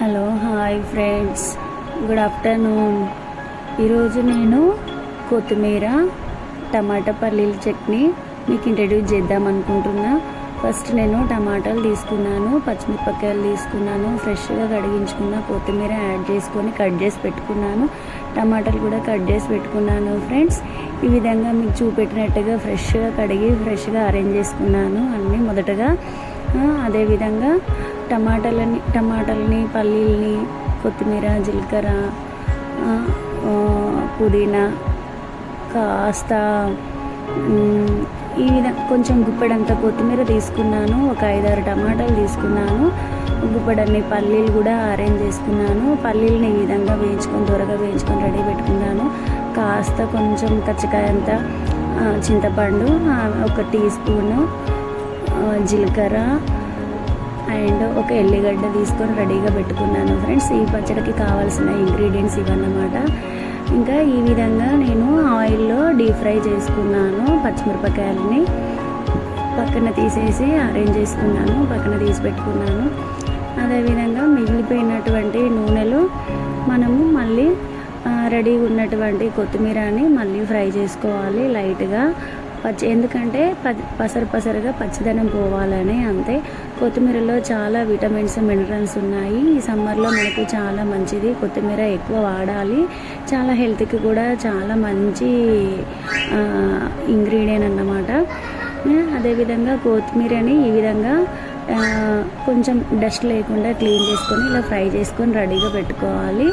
Hello hi friends, good afternoon. ఈరోజు నేను కొత్తిమీర టమాటా పల్లీల చట్నీ మీకు ఇంట్రడ్యూస్ చేద్దాం అనుకుంటున్నా. ఫస్ట్ నేను టమాటాలు తీసుకున్నాను, పచ్చిమిరపకాయలు తీసుకున్నాను, ఫ్రెష్గా కడిగించుకున్న కొత్తిమీర యాడ్ చేసుకొని కట్ చేసి పెట్టుకున్నాను. టమాటాలు కూడా కట్ చేసి పెట్టుకున్నాను ఫ్రెండ్స్. ఈ విధంగా మీకు చూపెట్టినట్టుగా ఫ్రెష్గా కడిగి ఫ్రెష్గా అరేంజ్ చేసుకున్నాను అన్నీ మొదటగా. అదేవిధంగా టమాటాలని పల్లీలని కొత్తిమీర జీలకర్ర పుదీనా కాస్త ఈ విధంగా కొంచెం గుప్పెడంత కొత్తిమీర తీసుకున్నాను, ఒక 5-6 టమాటాలు తీసుకున్నాను, గుప్పెడన్ని పల్లీలు కూడా అరేంజ్ చేసుకున్నాను. పల్లీలని ఈ విధంగా త్వరగా వేయించుకొని రెడీ పెట్టుకున్నాను. కాస్త కొంచెం కచ్చకాయ అంత చింతపండు, 1 టీ స్పూను జీలకర్ర అండ్ ఒక ఎల్లిగడ్డ తీసుకొని రెడీగా పెట్టుకున్నాను ఫ్రెండ్స్. ఈ పచ్చడికి కావాల్సిన ఇంగ్రీడియంట్స్ ఇవన్నమాట. ఇంకా ఈ విధంగా నేను ఆయిల్లో డీప్ ఫ్రై చేసుకున్నాను. పచ్చిమిరపకాయలని పక్కన తీసేసి అరేంజ్ చేసుకున్నాను, పక్కన తీసి పెట్టుకున్నాను. అదేవిధంగా మిగిలిపోయినటువంటి నూనెలో మనము మళ్ళీ రెడీగా ఉన్నటువంటి కొత్తిమీరని మళ్ళీ ఫ్రై చేసుకోవాలి లైట్గా. ఎందుకంటే పసరుగా పచ్చిదనం పోవాలని, అంతే. కొత్తిమీరలో చాలా విటమిన్స్ మినరల్స్ ఉన్నాయి. ఈ సమ్మర్లో మనకు చాలా మంచిది, కొత్తిమీర ఎక్కువ వాడాలి. చాలా హెల్త్కి కూడా చాలా మంచి ఇంగ్రీడియంట్ అన్నమాట. అదేవిధంగా కొత్తిమీరని ఈ విధంగా కొంచెం డస్ట్ లేకుండా క్లీన్ చేసుకొని ఇలా ఫ్రై చేసుకొని రెడీగా పెట్టుకోవాలి.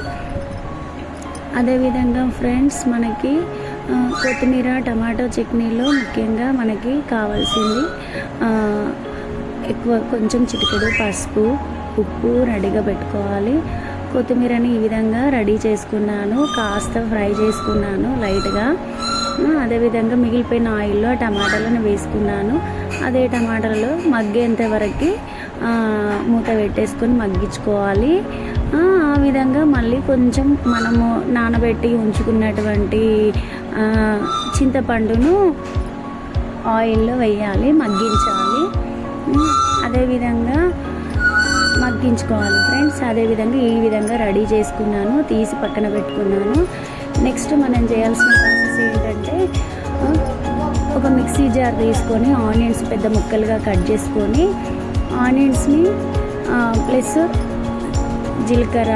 అదేవిధంగా ఫ్రెండ్స్, మనకి కొత్తిమీర టమాటో చట్నీలో ముఖ్యంగా మనకి కావాల్సింది ఎక్కువ కొంచెం చిటికెడు పసుపు, ఉప్పు రెడీగా పెట్టుకోవాలి. కొత్తిమీరని ఈ విధంగా రెడీ చేసుకున్నాను, కాస్త ఫ్రై చేసుకున్నాను లైట్గా. అదేవిధంగా మిగిలిపోయిన ఆయిల్లో టమాటాలను వేసుకున్నాను. అదే టమాటాలలో మగ్గేంత వరకు మూత పెట్టేసుకొని మగ్గించుకోవాలి. ఆ విధంగా మళ్ళీ కొంచెం మనము నానబెట్టి ఉంచుకున్నటువంటి చింతపండును ఆయిల్లో వేయాలి, మగ్గించాలి. అదేవిధంగా మగ్గించుకోవాలి ఫ్రెండ్స్. అదేవిధంగా ఈ విధంగా రెడీ చేసుకున్నాను, తీసి పక్కన పెట్టుకున్నాను. నెక్స్ట్ మనం చేయాల్సిన ప్రాసెస్ ఏంటంటే, ఒక మిక్సీ జార్ తీసుకొని ఆనియన్స్ పెద్ద ముక్కలుగా కట్ చేసుకొని ఆనియన్స్ని ప్లస్ జీలకర్ర,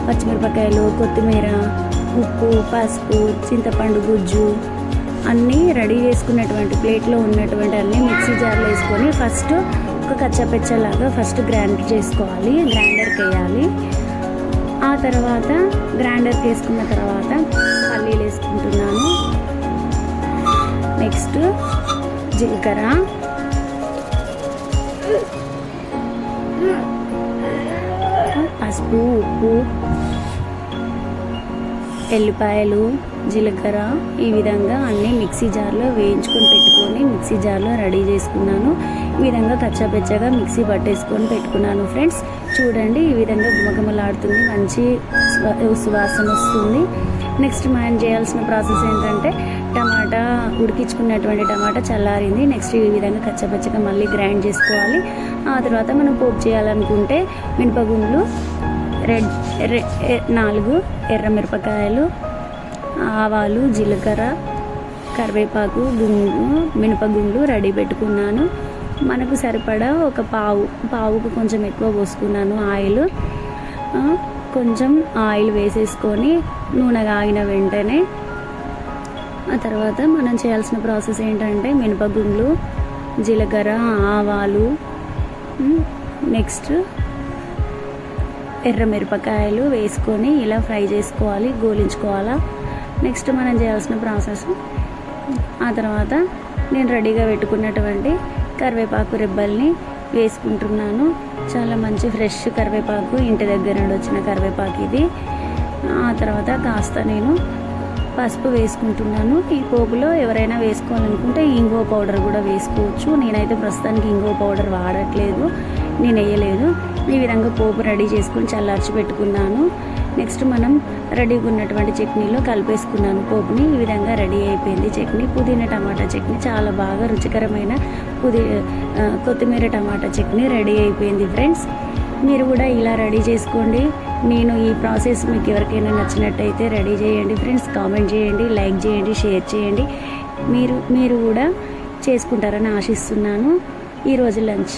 పచ్చిమిరపకాయలు, కొత్తిమీర, ఉప్పు, పసుపు, చింతపండు గుజ్జు అన్నీ రెడీ చేసుకున్నటువంటి ప్లేట్లో ఉన్నటువంటి అన్నీ మిక్సీ జార్లో వేసుకొని ఫస్ట్ ఒక కచ్చపెచ్చలాగా ఫస్ట్ గ్రైండ్ చేసుకోవాలి, గ్రైండర్కి వేయాలి. ఆ తర్వాత గ్రైండర్కి వేసుకున్న తర్వాత పల్లీలు వేసుకుంటున్నాను. నెక్స్ట్ జీలకర్ర, పసుపు, ఉప్పు, ఎల్లిపాయలు, జీలకర్ర ఈ విధంగా అన్నీ మిక్సీ జార్లో వేయించుకొని పెట్టుకొని మిక్సీ జార్లో రెడీ చేసుకున్నాను. ఈ విధంగా కచ్చాపెచ్చగా మిక్సీ పట్టేసుకొని పెట్టుకున్నాను ఫ్రెండ్స్. చూడండి, ఈ విధంగా గుమగుమలాడుతుంది, మంచి సువాసన వస్తుంది. నెక్స్ట్ మనం చేయాల్సిన ప్రాసెస్ ఏంటంటే, టమాటా ఉడికించుకున్నటువంటి టమాటా చల్లారింది. నెక్స్ట్ ఈ విధంగా కచ్చపచ్చగా మళ్ళీ గ్రైండ్ చేసుకోవాలి. ఆ తర్వాత మనం పోపు చేయాలనుకుంటే మినపగుండ్లు 4 ఎర్రమిరపకాయలు, ఆవాలు, జీలకర్ర, కరివేపాకు, మినపగుండ్లు రెడీ పెట్టుకున్నాను. మనకు సరిపడా ఒక పావుకు కొంచెం ఎక్కువ పోసుకున్నాను ఆయిల్. కొంచెం ఆయిల్ వేసేసుకొని నూనె కాగిన వెంటనే ఆ తర్వాత మనం చేయాల్సిన ప్రాసెస్ ఏంటంటే, మినపగుండ్లు, జీలకర్ర, ఆవాలు, నెక్స్ట్ ఎర్రమిరపకాయలు వేసుకొని ఇలా ఫ్రై చేసుకోవాలి, గోలించుకోవాలా. నెక్స్ట్ మనం చేయాల్సిన ప్రాసెస్, ఆ తర్వాత నేను రెడీగా పెట్టుకున్నటువంటి కరివేపాకు రెబ్బల్ని వేసుకుంటున్నాను. చాలా మంచి ఫ్రెష్ కరివేపాకు, ఇంటి దగ్గర నుండి వచ్చిన కరివేపాకు ఇది. ఆ తర్వాత కాస్త నేను పసుపు వేసుకుంటున్నాను. ఈ పోపులో ఎవరైనా వేసుకోవాలనుకుంటే ఇంగువ పౌడర్ కూడా వేసుకోవచ్చు. నేనైతే ప్రస్తుతానికి ఇంగువ పౌడర్ వాడట్లేదు, నేను వేయలేదు. ఈ విధంగా పోపు రెడీ చేసుకొని చల్లార్చి పెట్టుకున్నాను. నెక్స్ట్ మనం రెడీగా ఉన్నటువంటి చట్నీలో కలిపేసుకున్నాను పోపుని. ఈ విధంగా రెడీ అయిపోయింది చట్నీ, పుదీనా టమాటా చట్నీ. చాలా బాగా రుచికరమైన కొత్తిమీర టమాటా చట్నీ రెడీ అయిపోయింది ఫ్రెండ్స్. మీరు కూడా ఇలా రెడీ చేసుకోండి. నేను ఈ ప్రాసెస్ మీకు ఎవరికైనా నచ్చినట్టయితే రెడీ చేయండి ఫ్రెండ్స్. కామెంట్ చేయండి, లైక్ చేయండి, షేర్ చేయండి. మీరు కూడా చేసుకుంటారని ఆశిస్తున్నాను. ఈరోజు లంచ్